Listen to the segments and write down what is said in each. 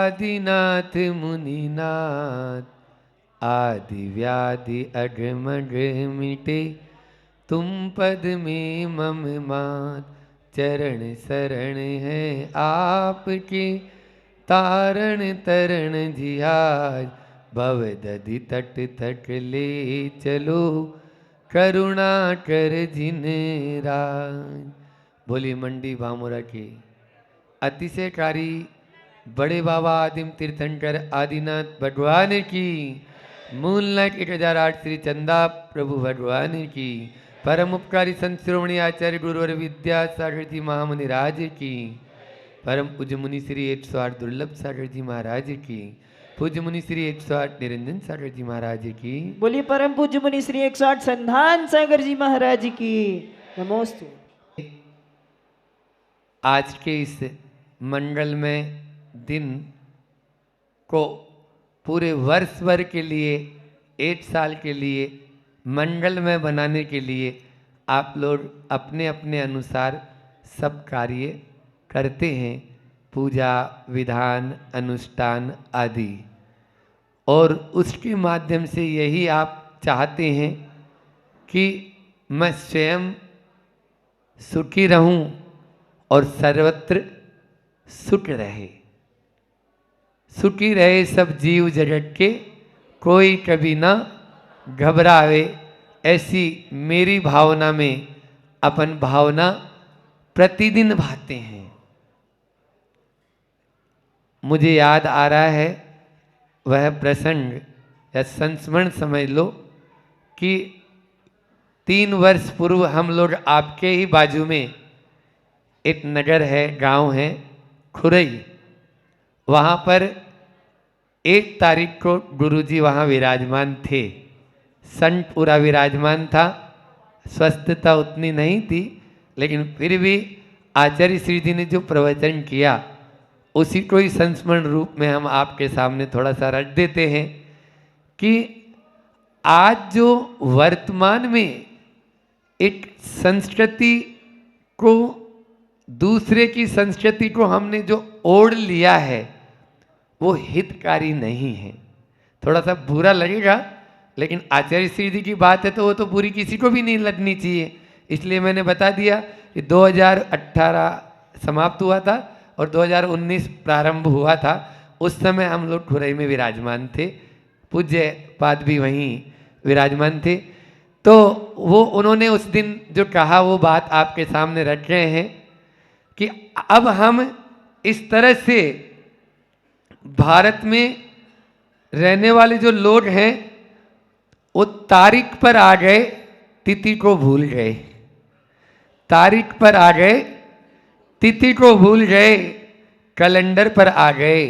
आदिनाथ मुनिनाथ, आदि व्याधि अघमघ मिटे, तुम पद में मम मात। चरण शरण है आपके, तारण तरण जियाज। भव दधि तट तट ले चलो, करुणा कर जिन राज। बोली मंडी भामोरा की अतिशयकारी बड़े बाबा आदिम तीर्थंकर आदिनाथ भगवान की, मूलनायक 1008 श्री चंदा प्रभु भगवान की, परम उपकारी संत शिरोमणि आचार्य गुरुवर विद्यासागर जी महामुनि राज की, परम पूज्य मुनि श्री 108 दुर्लभ सागर जी महाराज की, पूज्य मुनि श्री 108 निरंजन सागर जी महाराज की। बोलिए परम पूज्य मुनि श्री 108 संधान सागर जी महाराज की नमोस्तु। आज के इस मंगल में दिन को पूरे वर्ष भर के लिए, 1 साल के लिए मंगल में बनाने के लिए आप लोग अपने अपने अनुसार सब कार्य करते हैं, पूजा विधान अनुष्ठान आदि, और उसके माध्यम से यही आप चाहते हैं कि मैं स्वयं सुखी रहूं और सर्वत्र सुख रहे, सुखी रहे सब जीव जगत के, कोई कभी ना घबरावे। ऐसी मेरी भावना में अपन भावना प्रतिदिन भाते हैं। मुझे याद आ रहा है वह प्रसंग या संस्मरण समझ लो कि 3 वर्ष पूर्व हम लोग आपके ही बाजू में एक नगर है, गांव है खुरई, वहाँ पर 1 तारीख को गुरुजी वहाँ विराजमान थे। संत पूरा विराजमान था, स्वस्थता उतनी नहीं थी, लेकिन फिर भी आचार्य श्री जी ने जो प्रवचन किया उसी को ही संस्मरण रूप में हम आपके सामने थोड़ा सा रख देते हैं कि आज जो वर्तमान में एक संस्कृति को, दूसरे की संस्कृति को हमने जो ओढ़ लिया है वो हितकारी नहीं है। थोड़ा सा बुरा लगेगा, लेकिन आचार्य श्री जी की बात है तो वो तो बुरी किसी को भी नहीं लगनी चाहिए। इसलिए मैंने बता दिया कि 2018 समाप्त हुआ था और 2019 प्रारंभ हुआ था। उस समय हम लोग खुरई में विराजमान थे, पूज्य पाद भी वहीं विराजमान थे। तो वो उन्होंने उस दिन जो कहा वो बात आपके सामने रख रहे हैं कि अब हम इस तरह से भारत में रहने वाले जो लोग हैं वो तारीख पर आ गए, तिथि को भूल गए। तारीख पर आ गए, तिथि को भूल गए, कैलेंडर पर आ गए,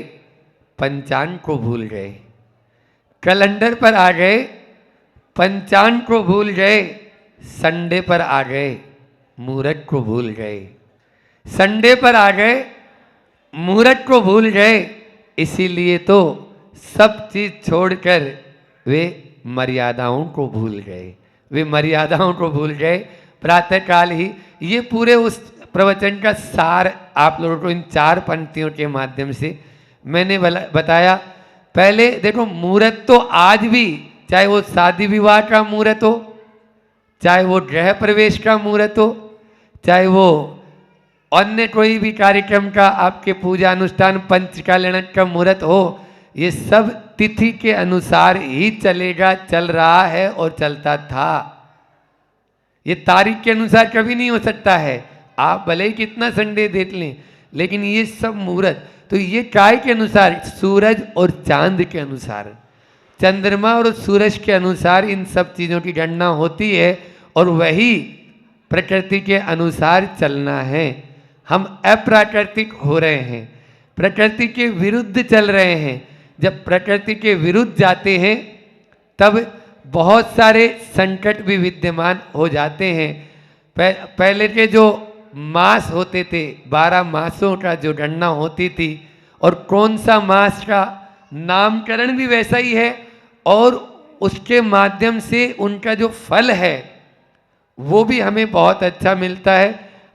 पंचांग को भूल गए। कैलेंडर पर आ गए, पंचांग को भूल गए, संडे पर आ गए, मुहूर्त को भूल गए। संडे पर आ गए, मुहूर्त को भूल गए, इसीलिए तो सब चीज छोड़कर वे मर्यादाओं को भूल गए। वे मर्यादाओं को भूल गए। प्रातःकाल ही ये पूरे उस प्रवचन का सार आप लोगों को इन 4 पंक्तियों के माध्यम से मैंने बताया। पहले देखो, मुहूर्त तो आज भी, चाहे वो शादी विवाह का मुहूर्त हो, चाहे वो गृह प्रवेश का मुहूर्त हो, चाहे वो अन्य कोई भी कार्यक्रम का आपके पूजा अनुष्ठान पंचकालन का मुहूर्त हो, ये सब तिथि के अनुसार ही चलेगा, चल रहा है और चलता था। ये तारीख के अनुसार कभी नहीं हो सकता है। आप भले ही कितना संडे देख लें, लेकिन ये सब मुहूर्त तो ये काय के अनुसार, सूरज और चांद के अनुसार, चंद्रमा और सूरज के अनुसार इन सब चीज़ों की गणना होती है और वही प्रकृति के अनुसार चलना है। हम अप्राकृतिक हो रहे हैं, प्रकृति के विरुद्ध चल रहे हैं। जब प्रकृति के विरुद्ध जाते हैं तब बहुत सारे संकट भी विद्यमान हो जाते हैं। पहले के जो मास होते थे, 12 मासों का जो गणना होती थी, और कौन सा मास का नामकरण भी वैसा ही है, और उसके माध्यम से उनका जो फल है वो भी हमें बहुत अच्छा मिलता है।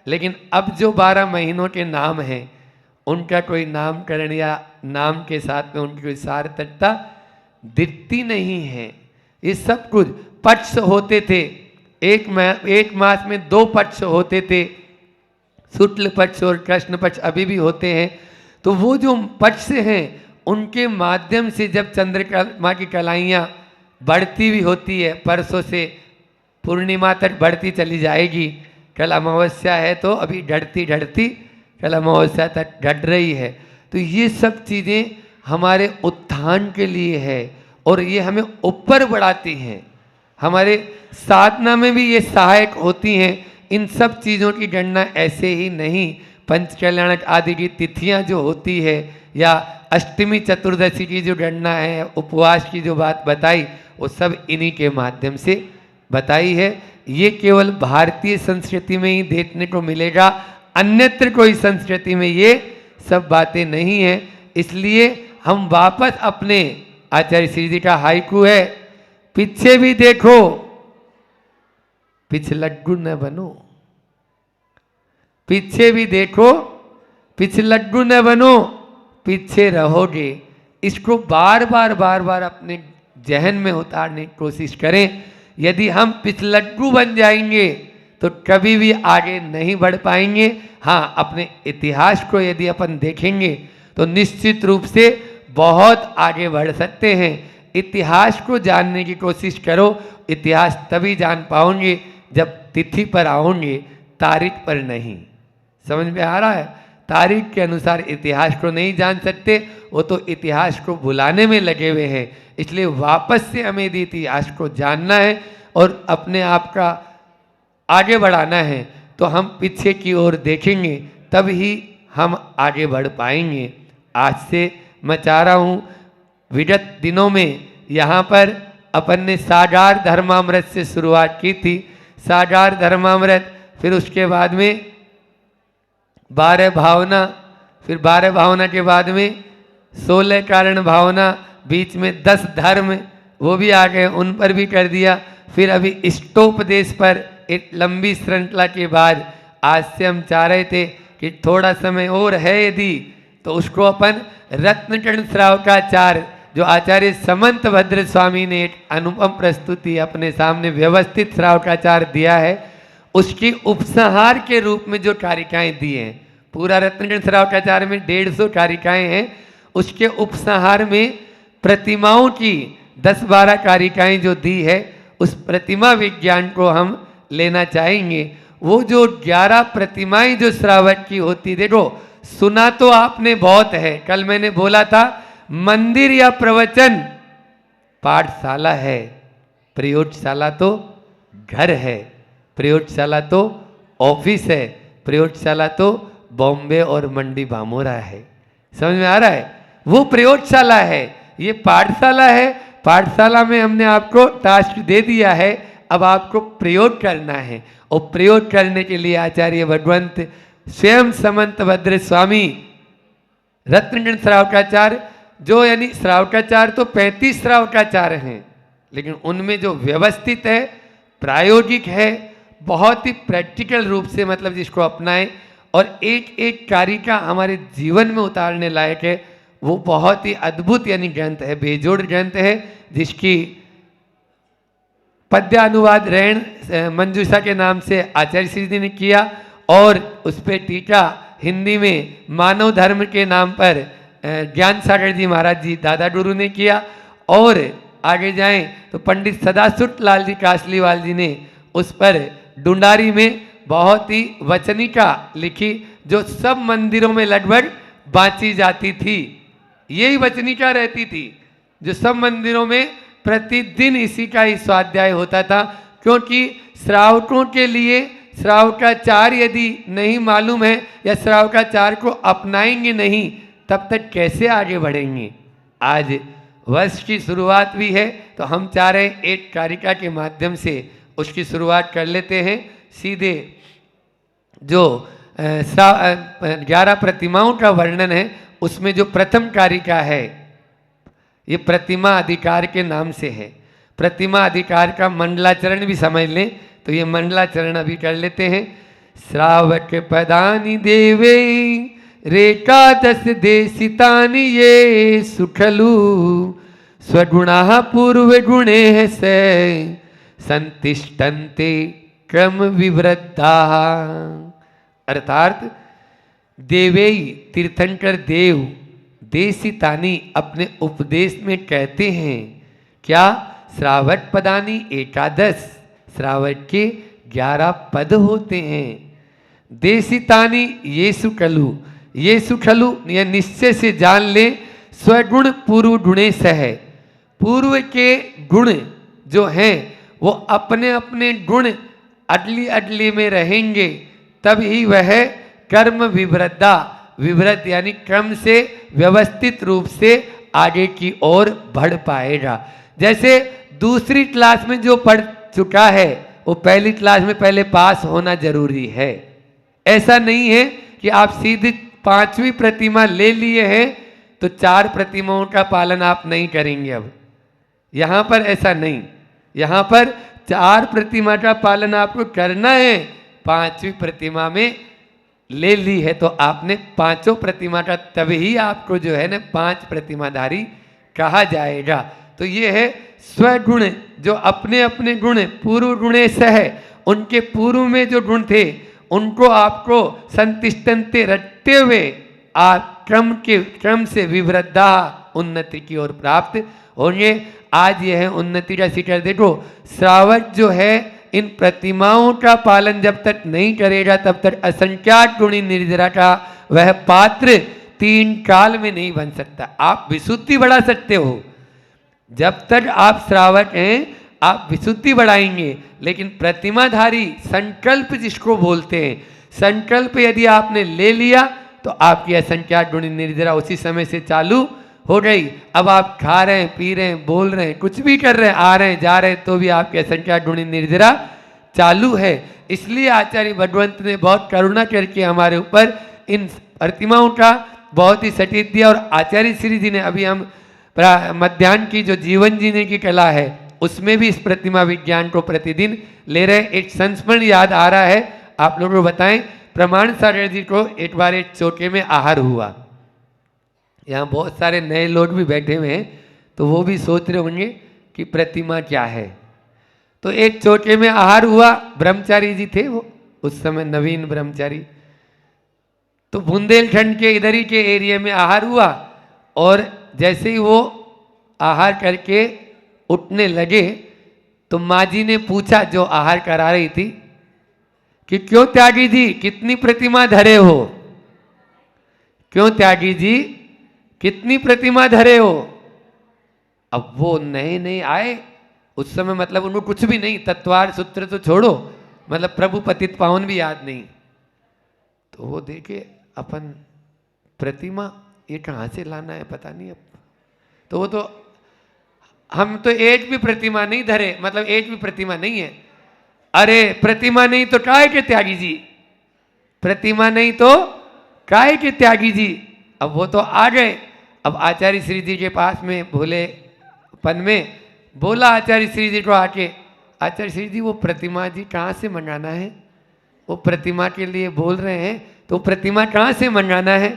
लेकिन अब जो 12 महीनों के नाम हैं उनका कोई नामकरण या नाम के साथ में उनकी कोई सार्थकता दिखती नहीं है। ये सब कुछ पक्ष होते थे, एक मास में 2 पक्ष होते थे, शुक्ल पक्ष और कृष्ण पक्ष अभी भी होते हैं। तो वो जो पक्ष हैं उनके माध्यम से जब चंद्रमा की कलाइयाँ बढ़ती भी होती है, परसों से पूर्णिमा तक बढ़ती चली जाएगी, कल अमावस्या है तो अभी ढड़ती ढड़ती कल अमावस्या तक घट रही है। तो ये सब चीज़ें हमारे उत्थान के लिए है और ये हमें ऊपर बढ़ाती हैं, हमारे साधना में भी ये सहायक होती हैं। इन सब चीज़ों की गणना ऐसे ही नहीं, पंच कल्याणक आदि की तिथियां जो होती है या अष्टमी चतुर्दशी की जो गणना है, उपवास की जो बात बताई, वो सब इन्हीं के माध्यम से बताई है। ये केवल भारतीय संस्कृति में ही देखने को मिलेगा, अन्यत्र कोई संस्कृति में ये सब बातें नहीं है। इसलिए हम वापस अपने आचार्य श्री जी का हाइकू है, पीछे भी देखो पिछलग्गू न बनो, पीछे भी देखो पिछलग्गू न बनो, पीछे रहोगे। इसको बार बार अपने जहन में उतारने की कोशिश करें। यदि हम पिछलग्गू बन जाएंगे तो कभी भी आगे नहीं बढ़ पाएंगे। हाँ, अपने इतिहास को यदि अपन देखेंगे तो निश्चित रूप से बहुत आगे बढ़ सकते हैं। इतिहास को जानने की कोशिश करो, इतिहास तभी जान पाओगे जब तिथि पर आओगे, तारीख पर नहीं। समझ में आ रहा है? तारीख के अनुसार इतिहास को नहीं जान सकते, वो तो इतिहास को भुलाने में लगे हुए हैं। इसलिए वापस से हमें यदि इतिहास को जानना है और अपने आप का आगे बढ़ाना है तो हम पीछे की ओर देखेंगे, तब ही हम आगे बढ़ पाएंगे। आज से मैं चाह रहा हूँ विगत दिनों में यहाँ पर अपन ने सागार धर्मामृत से शुरुआत की थी। सागार धर्मामृत, फिर उसके बाद में 12 भावना, फिर 12 भावना के बाद में 16 कारण भावना, बीच में 10 धर्म वो भी आ गए, उन पर भी कर दिया। फिर अभी इष्टोपदेश पर एक लंबी श्रृंखला के बाद आज से हम चाह रहे थे कि थोड़ा समय और है यदि तो उसको अपन रत्नकर्ण श्रावकाचार्य, जो आचार्य समंत भद्र स्वामी ने एक अनुपम प्रस्तुति अपने सामने व्यवस्थित श्रावकाचार्य दिया है, उसकी उपसंहार के रूप में जो कारिकाएं दी हैं, पूरा रत्नकर्ण श्रावकाचार्य में 150 कारिकाएं हैं, उसके उपसंहार में प्रतिमाओं की 10-12 कारिकाएं जो दी है, उस प्रतिमा विज्ञान को हम लेना चाहेंगे। वो जो 11 प्रतिमाएं जो श्रावक की होती, देखो सुना तो आपने बहुत है, कल मैंने बोला था मंदिर या प्रवचन पाठशाला है, प्रयोगशाला तो घर है, प्रयोगशाला तो ऑफिस है, प्रयोगशाला तो बॉम्बे और मंडी बामोरा है। समझ में आ रहा है? वो प्रयोगशाला है, ये पाठशाला है। पाठशाला में हमने आपको टास्क दे दिया है, अब आपको प्रयोग करना है और प्रयोग करने के लिए आचार्य भगवंत स्वयं समंत भद्र स्वामी रत्नकर्ण श्रावकाचार्य, जो यानी श्रावकाचार्य तो 35 श्रावकाचार्य हैं, लेकिन उनमें जो व्यवस्थित है, प्रायोगिक है, बहुत ही प्रैक्टिकल रूप से मतलब जिसको अपनाएं और एक एक कारिका हमारे जीवन में उतारने लायक है, वो बहुत ही अद्भुत यानी ग्रंथ है, बेजोड़ ग्रंथ है, जिसकी पद्यानुवाद रैण मंजूषा के नाम से आचार्य श्री जी ने किया और उस पर टीका हिंदी में मानव धर्म के नाम पर ज्ञान सागर जी महाराज जी दादा गुरु ने किया। और आगे जाएं तो पंडित सदासुत लाल जी कासलीवाल जी ने उस पर डुंडारी में बहुत ही वचनिका लिखी, जो सब मंदिरों में लगभग बांची जाती थी। यही वचनिका रहती थी जो सब मंदिरों में प्रतिदिन इसी का ही स्वाध्याय होता था, क्योंकि श्रावकों के लिए श्रावकाचार यदि नहीं मालूम है या श्रावकाचार को अपनाएंगे नहीं, तब तक कैसे आगे बढ़ेंगे। आज वर्ष की शुरुआत भी है तो हम चाह रहे हैं एक कारिका के माध्यम से उसकी शुरुआत कर लेते हैं। सीधे जो 11 प्रतिमाओं का वर्णन है उसमें जो प्रथम कारिका है ये प्रतिमा अधिकार के नाम से है। प्रतिमा अधिकार का मंडलाचरण भी समझ लें तो ये मंडलाचरण अभी कर लेते हैं। श्रावक पदानि देवे रेकादश देशितानि ये सुखलु स्वगुणा पूर्व गुणे से संतिष्ठन्ते क्रम विवृद्धा। अर्थात देवेई तीर्थंकर देव देशितानी अपने उपदेश में कहते हैं क्या, श्रावट पदानी एकादश, श्रावट के 11 पद होते हैं। देशितानी ये सुखलु, ये सुखलु यह निश्चय से जान ले, स्वगुण पूर्व गुणेश है, पूर्व के गुण जो हैं वो अपने अपने गुण अडली अडली में रहेंगे, तब ही वह कर्म विवृद्धा, विवृद्ध यानी क्रम से व्यवस्थित रूप से आगे की ओर बढ़ पाएगा। जैसे दूसरी क्लास में जो पढ़ चुका है वो पहली क्लास में पहले पास होना जरूरी है। ऐसा नहीं है कि आप सीधी 5वीं प्रतिमा ले लिए हैं तो 4 प्रतिमाओं का पालन आप नहीं करेंगे। अब यहाँ पर ऐसा नहीं, यहाँ पर 4 प्रतिमा का पालन आपको करना है। 5वीं प्रतिमा में ले ली है तो आपने 5 प्रतिमा का, तभी आपको जो है ना 5 प्रतिमाधारी कहा जाएगा। तो ये है स्वगुण, जो अपने अपने गुण पूर्व गुणेश है, उनके पूर्व में जो गुण थे उनको आपको संतिष्ठन्ते रखते हुए आप क्रम से विवृद्धा उन्नति की ओर प्राप्त होंगे। आज यह है उन्नति का शिखर। देखो श्रावक जो है इन प्रतिमाओं का पालन जब तक नहीं करेगा तब तक असंख्यात गुणी निर्जरा का वह पात्र 3 काल में नहीं बन सकता। आप विशुद्धि बढ़ा सकते हो, जब तक आप श्रावक हैं आप विशुद्धि बढ़ाएंगे, लेकिन प्रतिमाधारी संकल्प जिसको बोलते हैं, संकल्प यदि आपने ले लिया तो आपकी असंख्यात गुणी निर्जरा उसी समय से चालू हो गई। अब आप खा रहे हैं, पी रहे हैं, बोल रहे हैं, कुछ भी कर रहे हैं, आ रहे हैं, जा रहे हैं, तो भी आपकी असंख्यात गुणी निर्जरा चालू है। इसलिए आचार्य भगवंत ने बहुत करुणा करके हमारे ऊपर इन प्रतिमाओं का बहुत ही सटीक दिया। और आचार्य श्री जी ने अभी हम मध्याह्न की जो जीवन जीने की कला है उसमें भी इस प्रतिमा विज्ञान को प्रतिदिन ले रहे। एक संस्मरण याद आ रहा है, आप लोगों को बताएं। प्रमाण सागर जी को एक बार एक चौके में आहार हुआ। यहाँ बहुत सारे नए लोग भी बैठे हुए हैं तो वो भी सोच रहे होंगे कि प्रतिमा क्या है। तो एक चौके में आहार हुआ, ब्रह्मचारी जी थे वो उस समय, नवीन ब्रह्मचारी। तो बुंदेलखंड के इधर ही के एरिया में आहार हुआ और जैसे ही वो आहार करके उठने लगे तो माँ जी ने पूछा जो आहार करा रही थी कि क्यों त्यागी जी कितनी प्रतिमा धरे हो, क्यों त्यागी जी कितनी प्रतिमा धरे हो। अब वो नए नए आए उस समय, मतलब उनको कुछ भी नहीं, तत्वार सूत्र तो छोड़ो, मतलब प्रभु पतित पावन भी याद नहीं। तो वो देखे अपन प्रतिमा ये कहाँ से लाना है पता नहीं। अब तो वो तो हम तो एक भी प्रतिमा नहीं धरे, मतलब एक भी प्रतिमा नहीं है। अरे प्रतिमा नहीं तो काय के त्यागी जी, प्रतिमा नहीं तो काय के त्यागी जी। अब वो तो आ गए। अब आचार्य श्री जी के पास में भोलेपन में बोला आचार्य श्री जी को आके, आचार्य श्री जी वो प्रतिमा जी कहाँ से मंगाना है, वो प्रतिमा के लिए बोल रहे हैं तो प्रतिमा कहाँ से मंगाना है।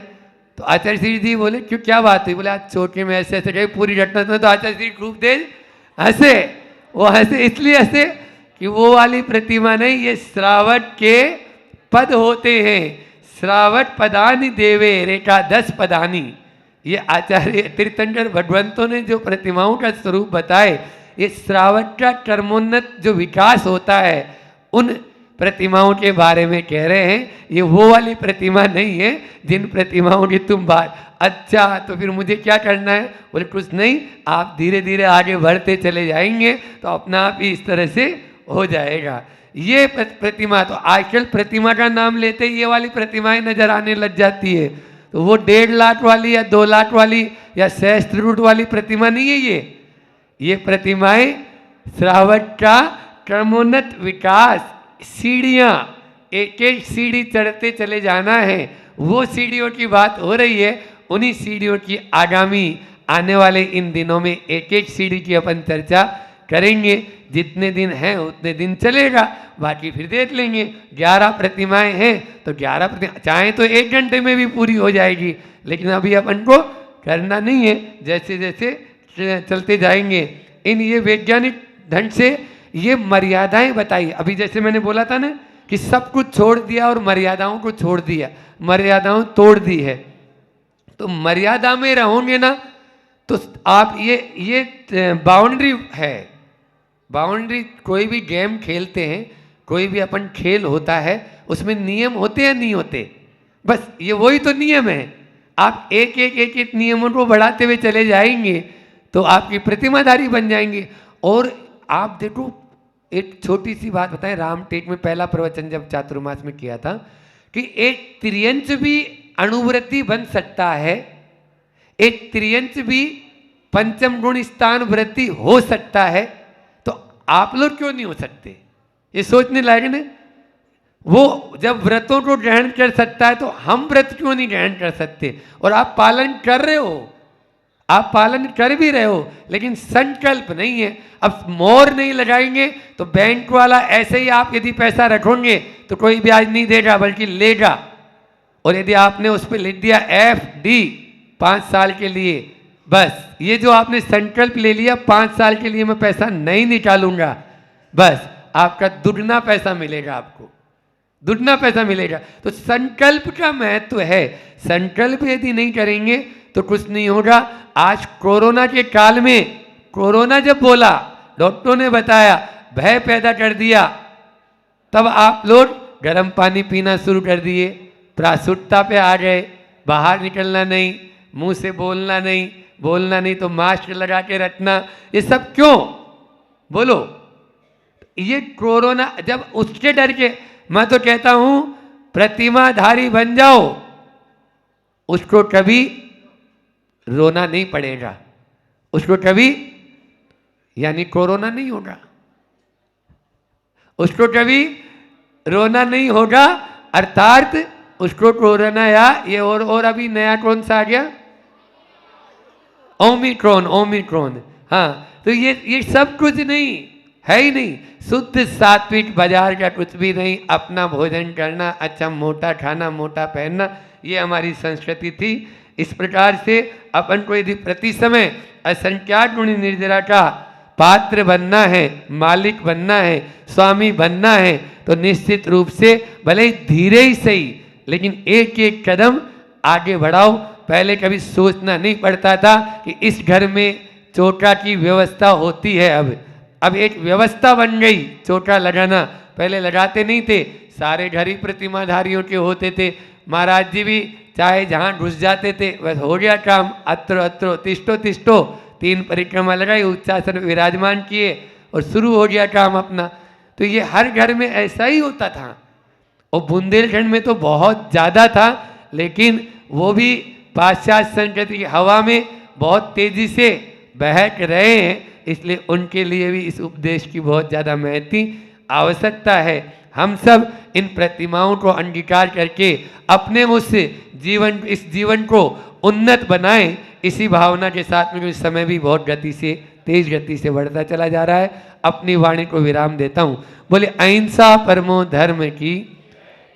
तो आचार्य श्री जी बोले क्यों क्या बात हुई। बोले आज चौके में ऐसे ऐसे गए पूरी घटना में। तो आचार्य श्री खूब तेज हंसे। वो हंसे इसलिए हंसे कि वो वाली प्रतिमा नहीं, ये श्रावट के पद होते हैं। श्रावट पदानी देवे रेखा 10 पदानी। ये आचार्य तीर्थंकर भगवंतों ने जो प्रतिमाओं का स्वरूप बताए, ये श्रावट का कर्मोन्नत जो विकास होता है उन प्रतिमाओं के बारे में कह रहे हैं। ये वो वाली प्रतिमा नहीं है जिन प्रतिमाओं की तुम बात। अच्छा तो फिर मुझे क्या करना है। बोले कुछ नहीं, आप धीरे धीरे आगे बढ़ते चले जाएंगे तो अपना आप ही इस तरह से हो जाएगा। ये प्रतिमा, तो आजकल प्रतिमा का नाम लेते ही ये वाली प्रतिमाएं नजर आने लग जाती है। तो वो 1.5 लाख वाली या 2 लाख वाली या सहस्त्र वाली प्रतिमा नहीं है। ये प्रतिमाएं श्रावट का क्रमोन्नत विकास, सीढ़ियाँ, एक एक सीढ़ी चढ़ते चले जाना है, वो सीढ़ियों की बात हो रही है। उन्हीं सीढ़ियों की आगामी आने वाले इन दिनों में एक एक सीढ़ी की अपन चर्चा करेंगे। जितने दिन हैं उतने दिन चलेगा, बाकी फिर देख लेंगे। 11 प्रतिमाएं हैं तो 11 प्रतिमा चाहे तो 1 घंटे में भी पूरी हो जाएगी, लेकिन अभी अपन को करना नहीं है, जैसे जैसे चलते जाएंगे। इन ये वैज्ञानिक ढंग से ये मर्यादाएं बताई। अभी जैसे मैंने बोला था ना कि सब कुछ छोड़ दिया और मर्यादाओं को छोड़ दिया, मर्यादाओं तोड़ दी है। तो मर्यादा में रहोगे ना तो आप ये बाउंड्री है। बाउंड्री, कोई भी गेम खेलते हैं, कोई भी अपन खेल होता है, उसमें नियम होते या नहीं होते? बस ये वही तो नियम है। आप एक एक नियमों को बढ़ाते हुए चले जाएंगे तो आपकी प्रतिमाधारी बन जाएंगे। और आप देखो, एक छोटी सी बात बताएं, रामटेक में पहला प्रवचन जब चातुर्मास में किया था कि एक त्रियंच भी अणुव्रति बन सकता है, एक त्रियंच भी पंचम गुण स्थान वृत्ति हो सकता है, तो आप लोग क्यों नहीं हो सकते? ये सोचने लायक ना। वो जब व्रतों को ग्रहण कर सकता है तो हम व्रत क्यों नहीं ग्रहण कर सकते? और आप पालन कर रहे हो, आप पालन कर भी रहे हो, लेकिन संकल्प नहीं है। अब मोहर नहीं लगाएंगे तो बैंक वाला ऐसे ही आप यदि पैसा रखोगे तो कोई ब्याज नहीं देगा बल्कि लेगा। और यदि आपने उस पर लिख दिया FD 5 साल के लिए, बस ये जो आपने संकल्प ले लिया 5 साल के लिए मैं पैसा नहीं निकालूंगा, बस आपका दुगना पैसा मिलेगा, आपको दुगना पैसा मिलेगा। तो संकल्प का महत्व है। संकल्प यदि नहीं करेंगे तो कुछ नहीं होगा। आज कोरोना के काल में, कोरोना जब बोला, डॉक्टरों ने बताया, भय पैदा कर दिया, तब आप लोग गर्म पानी पीना शुरू कर दिए, प्रासुरता पे आ गए, बाहर निकलना नहीं, मुंह से बोलना नहीं तो मास्क लगा के रखना। ये सब क्यों बोलो? ये कोरोना जब उसके डर के, मैं तो कहता हूं प्रतिमाधारी बन जाओ, उसको कभी रोना नहीं पड़ेगा, उसको कभी, यानी कोरोना नहीं होगा, उसको कभी रोना नहीं होगा, अर्थात उसको कोरोना या ये और अभी नया कौन सा आ गया, ओमिक्रॉन। हाँ, तो ये सब कुछ नहीं है ही नहीं। शुद्ध सात्विक, बाजार का कुछ भी नहीं, अपना भोजन करना, अच्छा मोटा खाना, मोटा पहनना, ये हमारी संस्कृति थी। इस प्रकार से अपन को यदि प्रति समय असंख्यात गुणी निर्जरा का पात्र बनना है, मालिक बनना है, स्वामी बनना है, तो निश्चित रूप से भले ही धीरे ही सही, लेकिन एक एक कदम आगे बढ़ाओ। पहले कभी सोचना नहीं पड़ता था कि इस घर में चोटा की व्यवस्था होती है। अब एक व्यवस्था बन गई चोटा लगाना, पहले लगाते नहीं थे, सारे घर ही प्रतिमाधारियों के होते थे। महाराज जी भी चाहे जहाँ घुस जाते थे, बस हो गया काम, अत्रो तिष्ठो 3 परिक्रमा लगाई, उच्चासन विराजमान किए और शुरू हो गया काम अपना। तो ये हर घर में ऐसा ही होता था। और बुंदेलखंड में तो बहुत ज़्यादा था, लेकिन वो भी पाश्चात्य संस्कृति की हवा में बहुत तेजी से बहक रहे हैं, इसलिए उनके लिए भी इस उपदेश की बहुत ज़्यादा महती आवश्यकता है। हम सब इन प्रतिमाओं को अंगीकार करके अपने उस इस जीवन को उन्नत बनाएं। इसी भावना के साथ में कुछ समय भी बहुत तेज गति से बढ़ता चला जा रहा है। अपनी वाणी को विराम देता हूँ। बोले अहिंसा परमो धर्म की,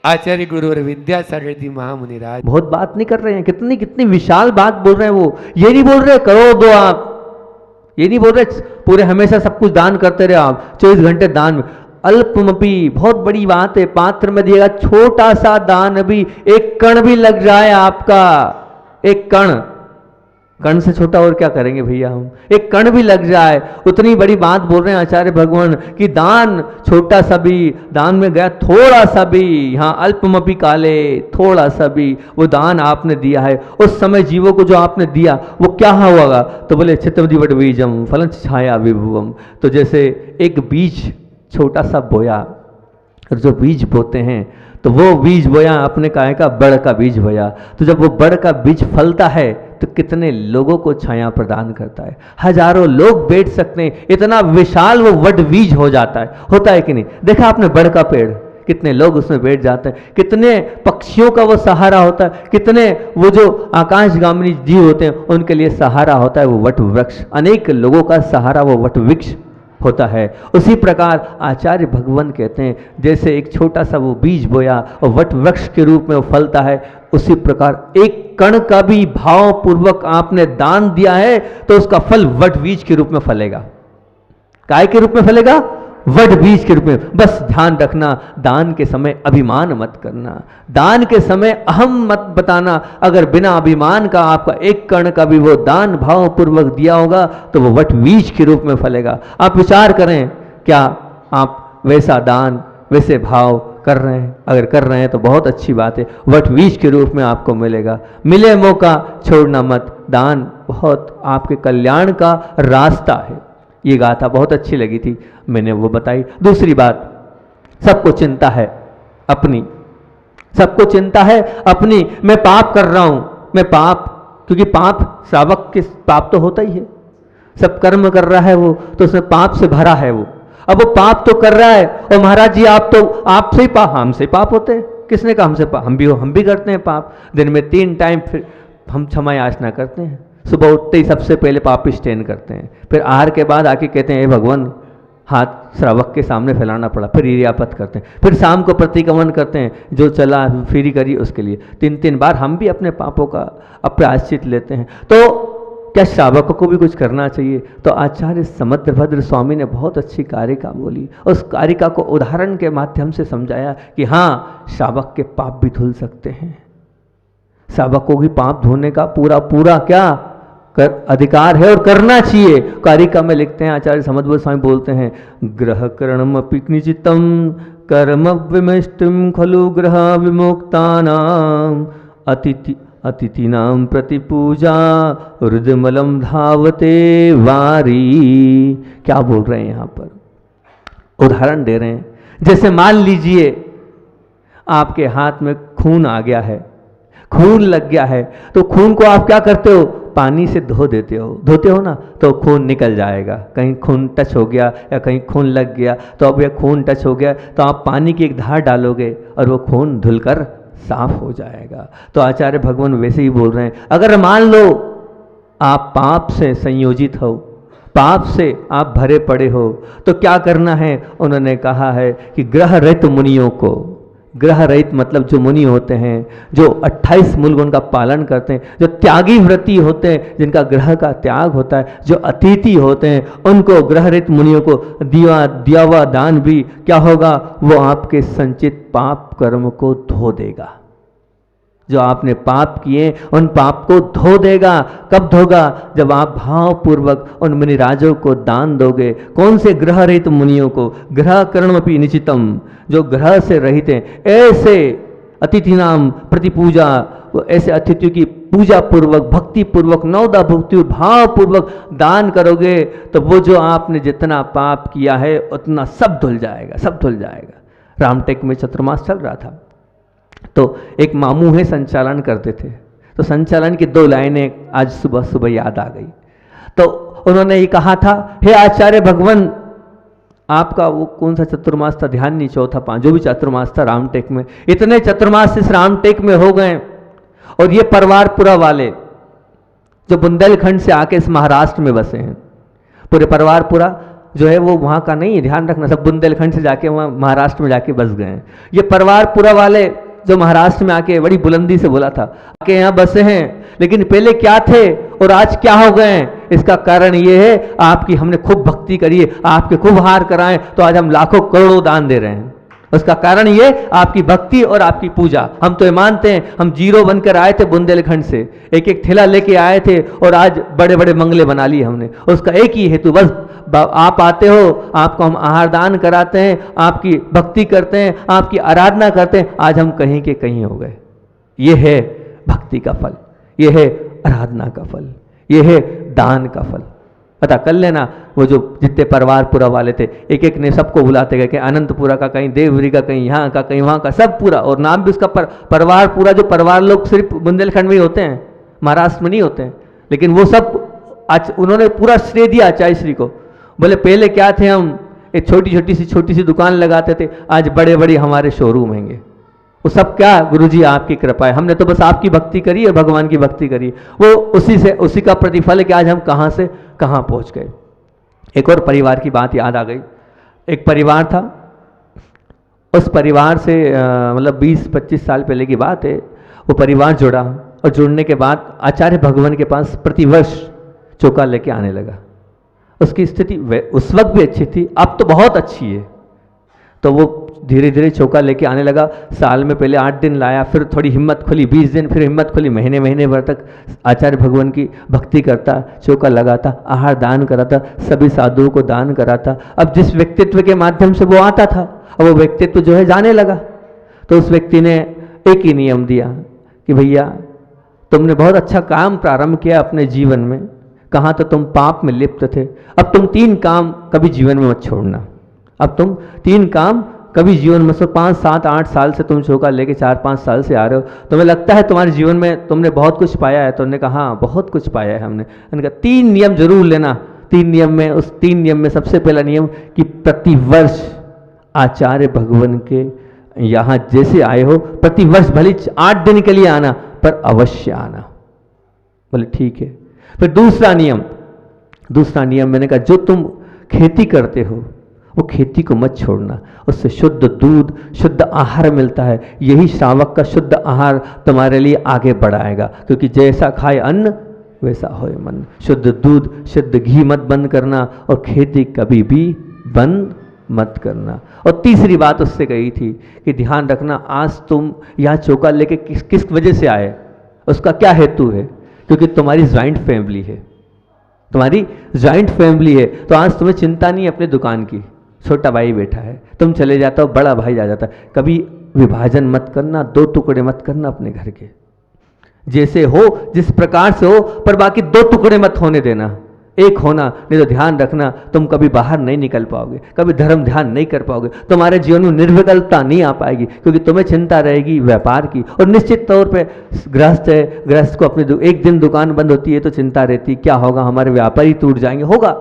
आचार्य गुरु और विद्यासागर जी महामुनिराज। बहुत बात नहीं कर रहे हैं, कितनी कितनी विशाल बात बोल रहे हैं। वो ये नहीं बोल रहे करो दो आप, ये नहीं बोल रहे पूरे हमेशा सब कुछ दान करते रहे आप, 24 घंटे दान में। अल्पमपि बहुत बड़ी बात है, पात्र में दिएगा छोटा सा दान भी, एक कण भी लग जाए आपका, एक कण से छोटा और क्या करेंगे भैया हम, एक कण भी लग जाए, उतनी बड़ी बात बोल रहे हैं आचार्य भगवान कि दान छोटा सा भी, दान में गया थोड़ा सा भी, हाँ अल्पमपि काले, थोड़ा सा भी वो दान आपने दिया है, उस समय जीवों को जो आपने दिया वो क्या होगा? तो बोले चित्तमदिवट बीजम फलन छाया विभुवम। तो जैसे एक बीज छोटा सा बोया, और जो बीज बोते हैं तो वो बीज बोया आपने कहा का बड़ का बीज बोया, तो जब वो बड़ का बीज फलता है तो कितने लोगों को छाया प्रदान करता है, हजारों लोग बैठ सकते हैं, इतना विशाल वो वट बीज हो जाता है। होता है कि नहीं? देखा आपने बड़ का पेड़, कितने लोग उसमें बैठ जाते हैं, कितने पक्षियों का वो सहारा होता है, कितने वो जो आकाशगामी जीव होते हैं उनके लिए सहारा होता है वो वट वृक्ष, अनेक लोगों का सहारा वो वट वृक्ष। होता है। उसी प्रकार आचार्य भगवान कहते हैं जैसे एक छोटा सा वो बीज बोया और वट वृक्ष के रूप में वो फलता है, उसी प्रकार एक कण का भी भाव पूर्वक आपने दान दिया है तो उसका फल वट बीज के रूप में फलेगा। काय के रूप में फलेगा? वट बीज के रूप में। बस ध्यान रखना, दान के समय अभिमान मत करना, दान के समय अहम मत बताना। अगर बिना अभिमान का आपका एक कण का भी वो दान भाव पूर्वक दिया होगा तो वो वट बीज के रूप में फलेगा। आप विचार करें, क्या आप वैसा दान वैसे भाव कर रहे हैं? अगर कर रहे हैं तो बहुत अच्छी बात है, वट बीज के रूप में आपको मिलेगा। मिले मौका छोड़ना मत, दान बहुत आपके कल्याण का रास्ता है। ये गाथा बहुत अच्छी लगी थी, मैंने वो बताई। दूसरी बात, सबको चिंता है अपनी, सबको चिंता है अपनी। मैं पाप कर रहा हूं, मैं पाप, क्योंकि पाप श्रावक के पाप तो होता ही है, सब कर्म कर रहा है वो, तो उसमें पाप से भरा है वो। अब वो पाप तो कर रहा है और महाराज जी आप तो आपसे ही पाप, हमसे पाप होते हैं। किसने कहा हमसे पाप? हम भी करते हैं पाप। दिन में 3 टाइम फिर हम क्षमा याचना करते हैं। सुबह उठते ही सबसे पहले पाप स्टेन करते हैं, फिर आहार के बाद आके कहते हैं हे भगवान, हाथ श्रावक के सामने फैलाना पड़ा, फिर इरियापत करते हैं, फिर शाम को प्रतिक्रमण करते हैं, जो चला फिरी करी उसके लिए। 3 बार हम भी अपने पापों का प्रायश्चित लेते हैं। तो क्या श्रावकों को भी कुछ करना चाहिए? तो आचार्य समद्रभद्र स्वामी ने बहुत अच्छी कारिका बोली, उस कारिका को उदाहरण के माध्यम से समझाया कि हाँ, श्रावक के पाप भी धुल सकते हैं। श्रावकों की पाप धोने का पूरा क्या अधिकार है और करना चाहिए। कारिका में लिखते हैं आचार्य समद्रभद्र स्वामी बोलते हैं, ग्रह कर्णमपि निचितम कर्म विमिष्टिम खलु ग्रह विमुक्तानाम अतिथिनाम प्रतिपूजा रुद्रमलम धावते वारी। क्या बोल रहे हैं यहाँ पर? उदाहरण दे रहे हैं, जैसे मान लीजिए आपके हाथ में खून आ गया है, खून लग गया है, तो खून को आप क्या करते हो? पानी से धो देते हो, धोते हो ना, तो खून निकल जाएगा। कहीं खून टच हो गया या कहीं खून लग गया, तो अब यह खून टच हो गया तो आप पानी की एक धार डालोगे और वो खून धुलकर साफ हो जाएगा। तो आचार्य भगवान वैसे ही बोल रहे हैं, अगर मान लो आप पाप से संयोजित हो, पाप से आप भरे पड़े हो, तो क्या करना है? उन्होंने कहा है कि ग्रह रहित मुनियों को, ग्रह रहित मतलब जो मुनि होते हैं, जो 28 मूल गुण का पालन करते हैं, जो त्यागी व्रती होते हैं, जिनका ग्रह का त्याग होता है, जो अतिथि होते हैं, उनको ग्रह रहित मुनियों को दिया हुआ दान भी क्या होगा? वो आपके संचित पाप कर्म को धो देगा। जो आपने पाप किए उन पाप को धो देगा। कब धोगा? जब आप भाव पूर्वक उन मुनिराजों को दान दोगे। कौन से? ग्रह रहित मुनियों को। ग्रह कर्णमपि निचितम, जो ग्रह से रहित हैं, ऐसे अतिथि नाम प्रतिपूजा, वो ऐसे अतिथियों की पूजा पूर्वक भक्ति पूर्वक नवदा भक्ति भाव पूर्वक दान करोगे तो वो जो आपने जितना पाप किया है उतना सब धुल जाएगा, सब धुल जाएगा। रामटेक में चतुर्मास चल रहा था, तो एक मामू है संचालन करते थे, तो संचालन की 2 लाइनें आज सुबह सुबह याद आ गई। तो उन्होंने ये कहा था, हे आचार्य भगवान, आपका वो कौन सा चतुर्मास था, ध्यान नहीं, चौथा 5 जो भी चतुर्मास था रामटेक में, इतने चतुर्मास इस रामटेक में हो गए। और ये परवारपुरा वाले जो बुंदेलखंड से आके इस महाराष्ट्र में बसे हैं, पूरे परवारपुरा जो है वो वहाँ का नहीं है, ध्यान रखना, सब बुंदेलखंड से जाके वहाँ महाराष्ट्र में जाके बस गए हैं। ये परवारपुरा वाले जो महाराष्ट्र में आके बड़ी बुलंदी से बोला था आके यहाँ बसे हैं, लेकिन पहले क्या थे और आज क्या हो गए हैं? इसका कारण ये है आपकी हमने खूब भक्ति करी है, आपके खूब हार कराएं, तो आज हम लाखों करोड़ों दान दे रहे हैं। उसका कारण ये आपकी भक्ति और आपकी पूजा। हम तो ये मानते हैं, हम जीरो बनकर आए थे बुंदेलखंड से, एक एक थैला लेके आए थे और आज बड़े बड़े बंगले बना लिए हमने। उसका एक ही हेतु, बस आप आते हो, आपको हम आहार दान कराते हैं, आपकी भक्ति करते हैं, आपकी आराधना करते हैं, आज हम कहीं के कहीं हो गए। ये है भक्ति का फल, ये है आराधना का फल, ये है दान का फल। पता कर लेना, वो जो जितने परवारपुरा वाले थे, एक एक ने सबको बुलाते गए कि अनंतपुरा का कहीं, देवरी का कहीं, यहाँ का कहीं, वहाँ का, सब पूरा। और नाम भी उसका परवारपुरा, जो परवार लोग सिर्फ बुंदेलखंड में ही होते हैं, महाराष्ट्र में नहीं होते हैं, लेकिन वो सब उन्होंने पूरा श्रेय दिया आचार्य श्री को। बोले पहले क्या थे, हम एक छोटी सी दुकान लगाते थे, आज बड़े बड़े हमारे शोरूम हैंगे। वो सब क्या गुरुजी आपकी कृपा है, हमने तो बस आपकी भक्ति करी है, भगवान की भक्ति करी, वो उसी का प्रतिफल है कि आज हम कहाँ से कहाँ पहुँच गए। एक और परिवार की बात याद आ गई। एक परिवार था, उस परिवार से मतलब 20-25 साल पहले की बात है, वो परिवार जुड़ा और जुड़ने के बाद आचार्य भगवान के पास प्रतिवर्ष चौका लेके आने लगा। उसकी स्थिति उस वक्त भी अच्छी थी, अब तो बहुत अच्छी है। तो वो धीरे धीरे चौका लेके आने लगा। साल में पहले 8 दिन लाया, फिर थोड़ी हिम्मत खुली 20 दिन, फिर हिम्मत खुली महीने महीने भर तक आचार्य भगवान की भक्ति करता, चौका लगाता, आहार दान कराता, सभी साधुओं को दान कराता। अब जिस व्यक्तित्व के माध्यम से वो आता था, अब वो व्यक्तित्व जो है जाने लगा। तो उस व्यक्ति ने एक ही नियम दिया कि भैया तुमने बहुत अच्छा काम प्रारंभ किया अपने जीवन में, कहाँ तो तुम पाप में लिप्त थे, अब तुम 3 काम कभी जीवन में मत छोड़ना। अब तुम 3 काम कभी जीवन में, 5, 7, 8 साल से तुम चौका लेके 4-5 साल से आ रहे हो, तुम्हें लगता है तुम्हारे जीवन में तुमने बहुत कुछ पाया है? तो उन्होंने कहा हाँ बहुत कुछ पाया है हमने। उन्होंने कहा 3 नियम जरूर लेना। 3 नियम में, उस 3 नियम में सबसे पहला नियम कि प्रतिवर्ष आचार्य भगवान के यहाँ जैसे आए हो, प्रतिवर्ष भले 8 दिन के लिए आना, पर अवश्य आना। बोले ठीक है। फिर दूसरा नियम मैंने कहा जो तुम खेती करते हो वो खेती को मत छोड़ना, उससे शुद्ध दूध, शुद्ध आहार मिलता है, यही श्रावक का शुद्ध आहार तुम्हारे लिए आगे बढ़ाएगा, क्योंकि जैसा खाए अन्न वैसा होए मन। शुद्ध दूध, शुद्ध घी मत बंद करना, और खेती कभी भी बंद मत करना। और तीसरी बात उससे कही थी कि ध्यान रखना, आज तुम यहाँ चौका लेके किस वजह से आए, उसका क्या हेतु है? क्योंकि तुम्हारी ज्वाइंट फैमिली है, तुम्हारी ज्वाइंट फैमिली है, तो आज तुम्हें चिंता नहीं अपने दुकान की, छोटा भाई बैठा है, तुम चले जाते हो, बड़ा भाई आ जाता है। कभी विभाजन मत करना, 2 टुकड़े मत करना अपने घर के, जैसे हो जिस प्रकार से हो, पर बाकी 2 टुकड़े मत होने देना, एक होना। नहीं तो ध्यान रखना तुम कभी बाहर नहीं निकल पाओगे, कभी धर्म ध्यान नहीं कर पाओगे, तुम्हारे जीवन में निर्विकल्पता नहीं आ पाएगी, क्योंकि तुम्हें चिंता रहेगी व्यापार की। और निश्चित तौर पे गृहस्थ है, गृहस्थ को अपने एक दिन दुकान बंद होती है तो चिंता रहती, क्या होगा, हमारे व्यापार ही टूट जाएंगे, होगा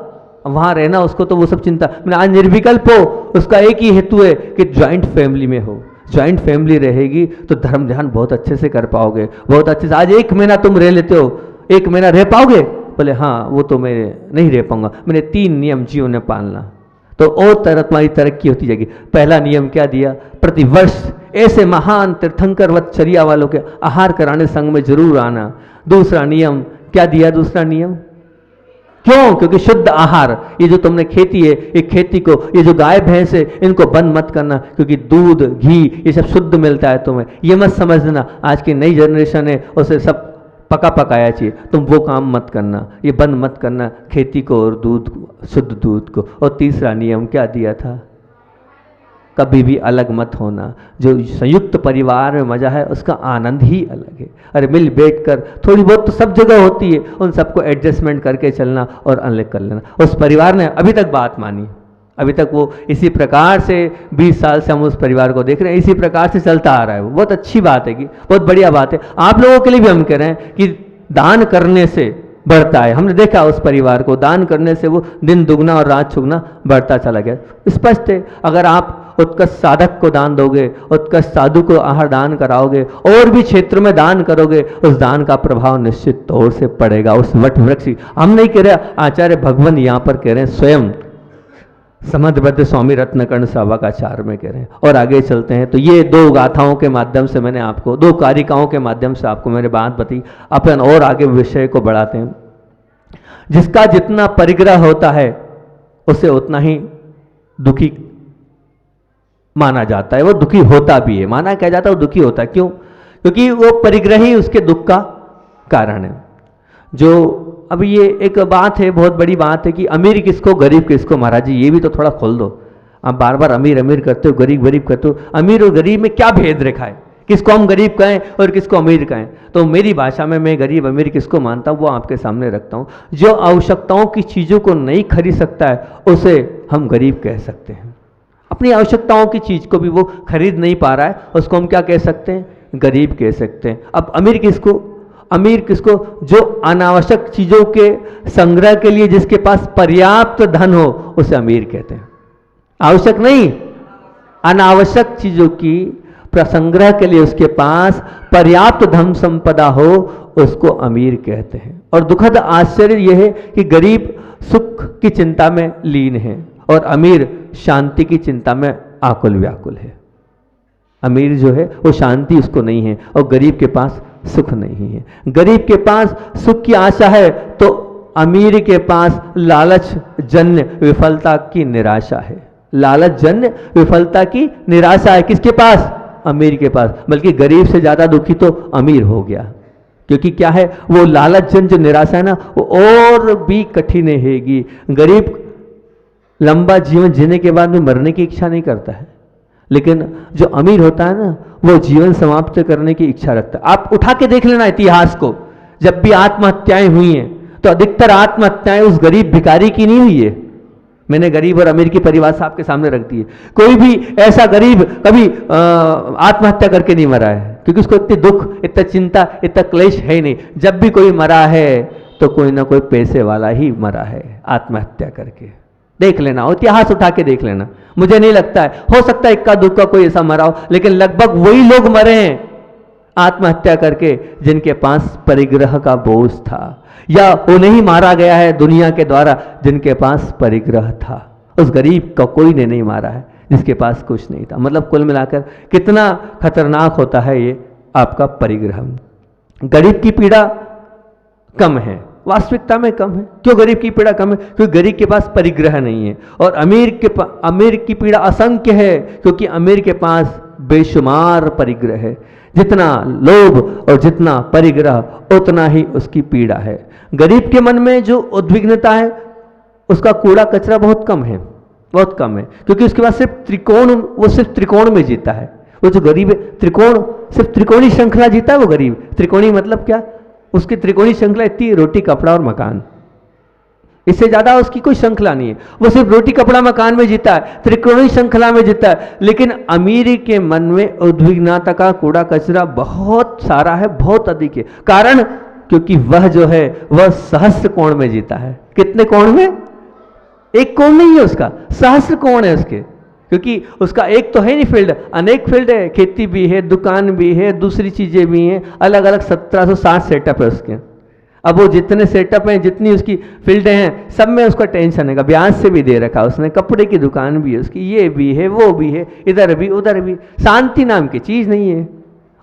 वहाँ रहना उसको, तो वो सब चिंता। मैंने आज निर्विकल्प हो, उसका एक ही हेतु है कि ज्वाइंट फैमिली में हो। ज्वाइंट फैमिली रहेगी तो धर्म ध्यान बहुत अच्छे से कर पाओगे, बहुत अच्छे से। आज 1 महीना तुम रह लेते हो, 1 महीना रह पाओगे? बोले हाँ वो तो मैं नहीं रह पाऊंगा। मैंने 3 नियम जीवन में पालना, तो और तुम्हारी तरक्की होती जाएगी। पहला नियम क्या दिया? प्रतिवर्ष ऐसे महान तीर्थंकर वत्सरिया वालों के आहार कराने संघ में जरूर आना। दूसरा नियम क्या दिया? दूसरा नियम क्यों? क्योंकि शुद्ध आहार, ये जो तुमने खेती है, ये खेती को, ये जो गाय भैंस है, इनको बंद मत करना, क्योंकि दूध घी ये सब शुद्ध मिलता है तुम्हें। ये मत समझना आज की नई जनरेशन है उसे सब पका पकाया चाहिए, तुम वो काम मत करना, ये बंद मत करना खेती को और दूध को, शुद्ध दूध को। और तीसरा नियम क्या दिया था? कभी भी अलग मत होना। जो संयुक्त परिवार में मजा है उसका आनंद ही अलग है। अरे मिल बैठ कर, थोड़ी बहुत तो सब जगह होती है, उन सबको एडजस्टमेंट करके चलना और अलग कर लेना। उस परिवार ने अभी तक बात मानी, अभी तक वो इसी प्रकार से 20 साल से हम उस परिवार को देख रहे हैं, इसी प्रकार से चलता आ रहा है। वो बहुत अच्छी बात है, कि बहुत बढ़िया बात है। आप लोगों के लिए भी हम कह रहे हैं कि दान करने से बढ़ता है। हमने देखा उस परिवार को, दान करने से वो दिन दुगना और रात चुगना बढ़ता चला गया। स्पष्ट है, अगर आप उत्कृष्ट साधक को दान दोगे, उत्कृष्ट साधु को आहार दान कराओगे, और भी क्षेत्र में दान करोगे, उस दान का प्रभाव निश्चित तौर से पड़ेगा उस वट वृक्ष। हम नहीं कह रहे, आचार्य भगवान यहाँ पर कह रहे हैं, स्वयं समदबद्ध स्वामी रत्नकर्ण सावकाचार्य में कह रहे हैं। और आगे चलते हैं, तो ये 2 गाथाओं के माध्यम से मैंने आपको, 2 कारिकाओं के माध्यम से आपको मैंने बात बताई। अपन और आगे विषय को बढ़ाते हैं। जिसका जितना परिग्रह होता है उसे उतना ही दुखी माना जाता है, वो दुखी होता भी है। माना क्या जाता है, वो दुखी होता है। क्यों? क्योंकि वो परिग्रह ही उसके दुख का कारण है। जो अब ये एक बात है, बहुत बड़ी बात है कि अमीर किसको गरीब किसको। महाराज जी ये भी तो थोड़ा खोल दो, आप बार बार अमीर अमीर करते हो, गरीब गरीब करते हो। अमीर और गरीब में क्या भेद रेखा है? किसको हम गरीब कहें और किसको अमीर कहें? तो मेरी भाषा में मैं गरीब अमीर किसको मानता हूँ वो आपके सामने रखता हूँ। जो आवश्यकताओं की चीज़ों को नहीं खरीद सकता है उसे हम गरीब कह सकते हैं। अपनी आवश्यकताओं की चीज़ को भी वो खरीद नहीं पा रहा है, उसको हम क्या कह सकते हैं? गरीब कह सकते हैं। अब अमीर किसको? अमीर किसको? जो अनावश्यक चीज़ों के संग्रह के लिए जिसके पास पर्याप्त धन हो उसे अमीर कहते हैं। आवश्यक नहीं, अनावश्यक चीज़ों की संग्रह के लिए उसके पास पर्याप्त धन संपदा हो उसको अमीर कहते हैं। और दुखद आश्चर्य यह है कि गरीब सुख की चिंता में लीन है और अमीर शांति की चिंता में आकुल व्याकुल है। अमीर जो है वो शांति उसको नहीं है और गरीब के पास सुख नहीं है। गरीब के पास सुख की आशा है तो अमीर के पास लालच जन्य विफलता की निराशा है। लालच जन्य विफलता की निराशा है किसके पास? अमीर के पास। बल्कि गरीब से ज्यादा दुखी तो अमीर हो गया, क्योंकि क्या है, वो लालच जन्य जो निराशा है ना वो और भी कठिन हैगी। गरीब लंबा जीवन जीने के बाद में मरने की इच्छा नहीं करता है, लेकिन जो अमीर होता है ना वो जीवन समाप्त करने की इच्छा रखता है। आप उठा के देख लेना इतिहास को, जब भी आत्महत्याएं हुई हैं तो अधिकतर आत्महत्याएं उस गरीब भिखारी की नहीं हुई है। मैंने गरीब और अमीर की परिभाषा आपके सामने रख दी है। कोई भी ऐसा गरीब कभी आत्महत्या करके नहीं मरा है, क्योंकि उसको इतनी दुख, इतना चिंता, इतना क्लेश है ही नहीं। जब भी कोई मरा है तो कोई ना कोई पैसे वाला ही मरा है आत्महत्या करके। देख लेना, इतिहास उठा के देख लेना। मुझे नहीं लगता है, हो सकता है इक्का दुक्का कोई ऐसा मरा हो, लेकिन लगभग वही लोग मरे हैं आत्महत्या करके जिनके पास परिग्रह का बोझ था, या उन्हें ही मारा गया है दुनिया के द्वारा जिनके पास परिग्रह था। उस गरीब को कोई ने नहीं मारा है जिसके पास कुछ नहीं था। मतलब कुल मिलाकर कितना खतरनाक होता है ये आपका परिग्रह। गरीब की पीड़ा कम है, वास्तविकता में कम है। क्यों गरीब की पीड़ा कम है? क्योंकि गरीब के पास परिग्रह नहीं है। और अमीर की पीड़ा असंख्य है, क्योंकि अमीर के पास बेशुमार परिग्रह है। जितना लोभ और जितना परिग्रह उतना ही उसकी पीड़ा है। गरीब के मन में जो उद्विग्नता है उसका कूड़ा कचरा बहुत कम है, बहुत कम है, क्योंकि उसके पास सिर्फ त्रिकोण, वो सिर्फ त्रिकोण में जीता है। वो जो गरीब है त्रिकोण, सिर्फ त्रिकोणी श्रृंखला जीता है वो गरीब। त्रिकोणी मतलब क्या? उसकी त्रिकोणी श्रृंखला इतनी रोटी कपड़ा और मकान, इससे ज्यादा उसकी कोई श्रृंखला नहीं है। वो सिर्फ रोटी कपड़ा मकान में जीता है, त्रिकोणी श्रृंखला में जीता है। लेकिन अमीरी के मन में उद्विग्नता का कूड़ा कचरा बहुत सारा है, बहुत अधिक है। कारण क्योंकि वह जो है वह सहस्त्र कोण में जीता है। कितने कोण में? एक कोण नहीं है उसका, सहस्त्र कोण है उसके, क्योंकि उसका एक तो है नहीं फील्ड, अनेक फील्ड है। खेती भी है, दुकान भी है, दूसरी चीजें भी हैं, अलग अलग 1760 सेटअप है उसके। अब वो जितने सेटअप हैं, जितनी उसकी फील्डें हैं, सब में उसका टेंशन है। ब्याज से भी दे रखा उसने, कपड़े की दुकान भी है उसकी, ये भी है, वो भी है, इधर भी उधर भी। शांति नाम की चीज नहीं है,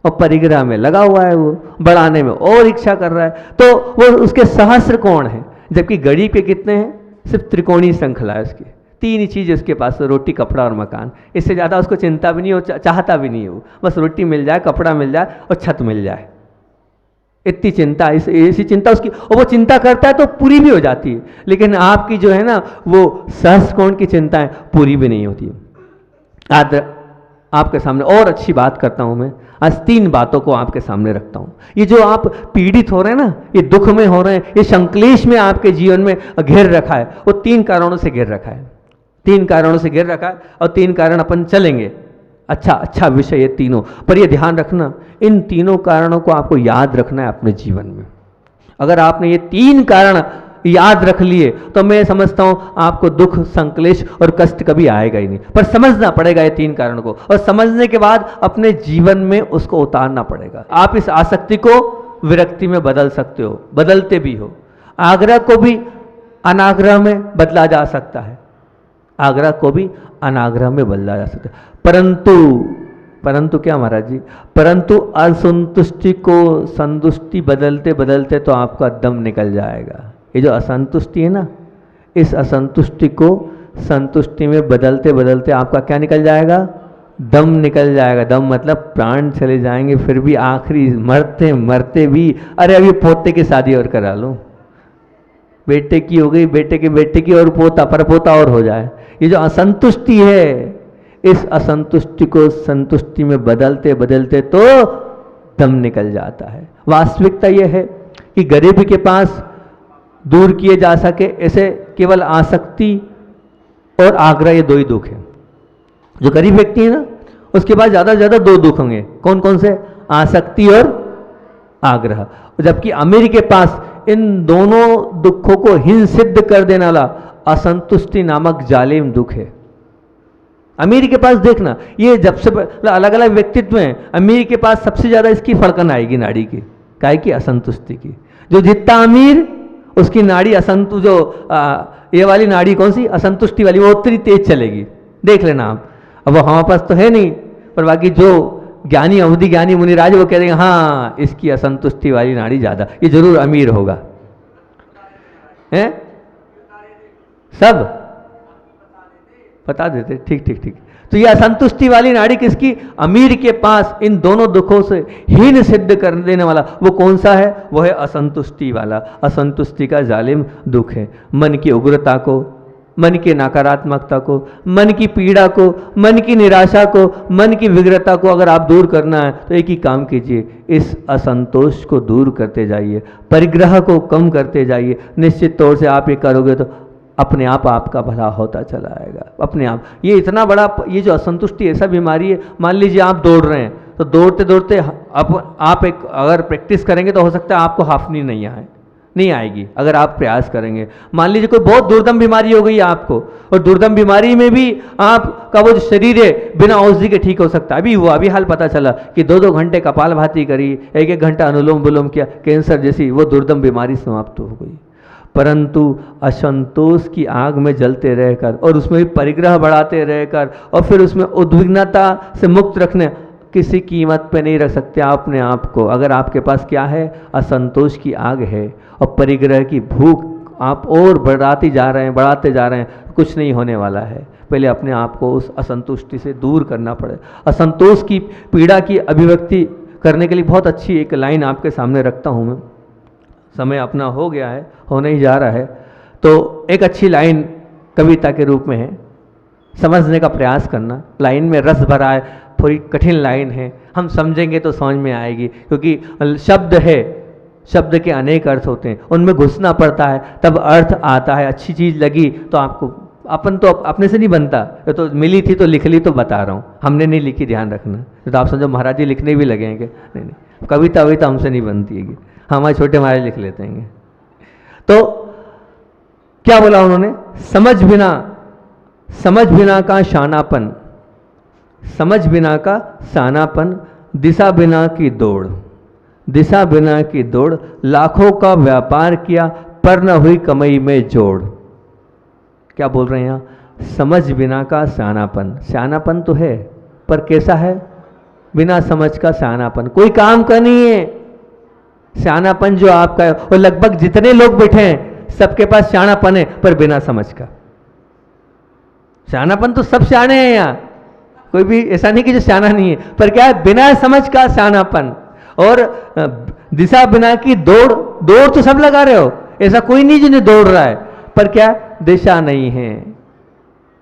और परिग्रह में लगा हुआ है, वो बढ़ाने में और इच्छा कर रहा है। तो वो उसके सहस्त्र कोण है, जबकि गरीब के कितने हैं? सिर्फ त्रिकोणी श्रृंखला है उसकी। तीन ही चीज उसके पास, रोटी कपड़ा और मकान। इससे ज्यादा उसको चिंता भी नहीं हो, चाहता भी नहीं है वो। बस रोटी मिल जाए, कपड़ा मिल जाए और छत मिल जाए, इतनी चिंता, ऐसी चिंता उसकी। और वो चिंता करता है तो पूरी भी हो जाती है। लेकिन आपकी जो है ना वो सहस्त्र कोण की चिंताएं पूरी भी नहीं होती। आज आपके सामने और अच्छी बात करता हूं मैं। आज 3 बातों को आपके सामने रखता हूं। ये जो आप पीड़ित हो रहे हैं ना, ये दुख में हो रहे हैं, ये संक्लेश में आपके जीवन में घेर रखा है, वो 3 कारणों से घेर रखा है। 3 कारणों से घेर रखा है, और 3 कारण अपन चलेंगे। अच्छा विषय ये तीनों, पर ये ध्यान रखना, इन तीनों कारणों को आपको याद रखना है अपने जीवन में। अगर आपने ये 3 कारण याद रख लिए तो मैं समझता हूं आपको दुख, संक्लेश और कष्ट कभी आएगा ही नहीं। पर समझना पड़ेगा ये 3 कारण को, और समझने के बाद अपने जीवन में उसको उतारना पड़ेगा। आप इस आसक्ति को विरक्ति में बदल सकते हो, बदलते भी हो। आग्रह को भी अनाग्रह में बदला जा सकता है, आग्रह को भी अनाग्रह में बदला जा सकता है। परंतु क्या महाराज जी? परंतु असंतुष्टि को संतुष्टि बदलते बदलते तो आपका दम निकल जाएगा। ये जो असंतुष्टि है ना, इस असंतुष्टि को संतुष्टि में बदलते बदलते आपका क्या निकल जाएगा? दम निकल जाएगा। दम मतलब प्राण चले जाएंगे, फिर भी आखिरी मरते मरते भी, अरे अभी पोते की शादी और करा लूं, बेटे की हो गई, बेटे के बेटे की, और पोता परपोता और हो जाए। ये जो असंतुष्टि है, इस असंतुष्टि को संतुष्टि में बदलते बदलते तो दम निकल जाता है। वास्तविकता यह है कि गरीबी के पास दूर किए जा सके ऐसे केवल आसक्ति और आग्रह, ये 2 ही दुख हैं। जो गरीब व्यक्ति है ना, उसके पास ज्यादा से ज्यादा 2 दुख होंगे। कौन कौन से? आसक्ति और आग्रह। जबकि अमीर के पास इन दोनों दुखों को हिन सिद्ध कर देने वाला असंतुष्टि नामक जालिम दुख है। अमीर के पास देखना, ये जब से अलग अलग व्यक्तित्व हैं, अमीर के पास सबसे ज्यादा इसकी फड़कन आएगी नाड़ी की, काहे की? असंतुष्टि की। जो जितना अमीर उसकी नाड़ी ये वाली नाड़ी कौन सी असंतुष्टि वाली, वो उतनी तेज चलेगी, देख लेना आप। अब वो हमारे पास तो है नहीं, पर बाकी जो ज्ञानी अवधि ज्ञानी मुनिराज वो कह देंगे हाँ इसकी असंतुष्टि वाली नाड़ी ज़्यादा, ये जरूर अमीर होगा, हैं सब बता देते। ठीक ठीक ठीक। तो ये असंतुष्टि वाली नाड़ी किसकी, अमीर के पास इन दोनों दुखों से हीन सिद्ध कर देने वाला वो कौन सा है, वो है असंतुष्टि वाला। असंतुष्टि का जालिम दुख है। मन की उग्रता को, मन की नकारात्मकता को, मन की पीड़ा को, मन की निराशा को, मन की विग्रता को अगर आप दूर करना है तो एक ही काम कीजिए, इस असंतोष को दूर करते जाइए, परिग्रह को कम करते जाइए। निश्चित तौर से आप ये करोगे तो अपने आप आपका भला होता चला आएगा, अपने आप। ये इतना बड़ा, ये जो असंतुष्टि ऐसा बीमारी है, मान लीजिए आप दौड़ रहे हैं तो दौड़ते दौड़ते आप एक अगर प्रैक्टिस करेंगे तो हो सकता है आपको हाफनी नहीं आएगी अगर आप प्रयास करेंगे। मान लीजिए कोई बहुत दुर्दम बीमारी हो गई आपको, और दुर्दम बीमारी में भी आपका वो जो शरीर है बिना औषधि के ठीक हो सकता है। अभी हाल पता चला कि 2-2 घंटे कपालभाति करी, 1-1 घंटा अनुलोम विलोम किया, कैंसर जैसी वो दुर्दम बीमारी समाप्त हो गई। परंतु असंतोष की आग में जलते रहकर और उसमें भी परिग्रह बढ़ाते रहकर और फिर उसमें उद्विग्नता से मुक्त रखने, किसी कीमत पे नहीं रख सकते आप अपने आप को। अगर आपके पास क्या है, असंतोष की आग है और परिग्रह की भूख आप और बढ़ाते जा रहे हैं, कुछ नहीं होने वाला है। पहले अपने आप को उस असंतुष्टि से दूर करना पड़े। असंतोष की पीड़ा की अभिव्यक्ति करने के लिए बहुत अच्छी एक लाइन आपके सामने रखता हूँ मैं। समय अपना हो गया है, होने ही जा रहा है, तो एक अच्छी लाइन कविता के रूप में है, समझने का प्रयास करना। लाइन में रस भरा है, थोड़ी कठिन लाइन है, हम समझेंगे तो समझ में आएगी, क्योंकि शब्द है, शब्द के अनेक अर्थ होते हैं, उनमें घुसना पड़ता है तब अर्थ आता है। अच्छी चीज़ लगी तो आपको, अपन तो अपने से नहीं बनता, ये तो मिली थी तो लिख ली, तो बता रहा हूँ, हमने नहीं लिखी, ध्यान रखना। तो आप समझो महाराज जी लिखने भी लगेंगे, नहीं, कविता वविता हमसे नहीं बनती है, हमारे छोटे महाराज लिख लेते हैं। तो क्या बोला उन्होंने, समझ बिना का शानापन, समझ बिना का शानापन, दिशा बिना की दौड़, लाखों का व्यापार किया पर न हुई कमाई में जोड़। क्या बोल रहे हैं यहाँ, समझ बिना का शानापन तो है, पर कैसा है, बिना समझ का शानापन, कोई काम का नहीं है। शानापन जो आपका है, और लगभग जितने लोग बैठे हैं सबके पास शानापन है, पर बिना समझ का। शानापन तो सब शाने हैं यहाँ, कोई भी ऐसा नहीं कि जो शाना नहीं है, पर क्या है, बिना समझ का शानापन। और दिशा बिना की दौड़ तो सब लगा रहे हो, ऐसा कोई नहीं जिन्हें दौड़ रहा है, पर क्या दिशा नहीं है।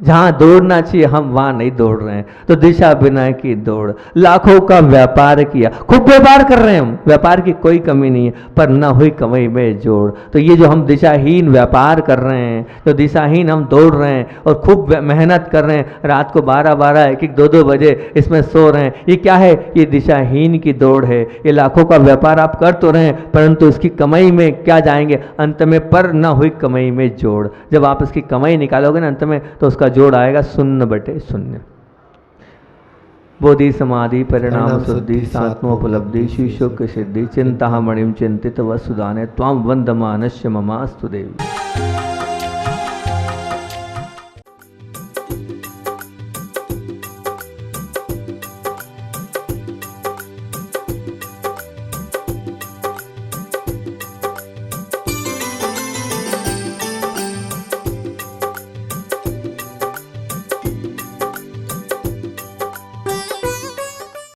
जहां दौड़ना चाहिए हम वहां नहीं दौड़ रहे हैं, तो दिशा बिना की दौड़, लाखों का व्यापार किया, खूब व्यापार कर रहे हैं हम, व्यापार की कोई कमी नहीं है, पर ना हुई कमाई में जोड़। तो ये जो हम दिशाहीन व्यापार कर रहे हैं, जो दिशाहीन हम दौड़ रहे हैं और खूब मेहनत कर रहे हैं, रात को 12-12, 1-1, 2-2 बजे इसमें सो रहे हैं, ये क्या है, ये दिशाहीन की दौड़ है। ये लाखों का व्यापार आप कर तो रहे हैं, परंतु इसकी कमाई में क्या जाएंगे, अंत में पर ना हुई कमाई में जोड़। जब आप इसकी कमाई निकालोगे ना अंत में, तो उसका जोड़ आएगा 0/0। बोधि समाधि परिणाम शुद्धि सात्मोपलब्धि शिशु सिद्धि चिंता मणिम चिंतित वसुदाने त्वाम वंदमानस्य ममास्तु देवी।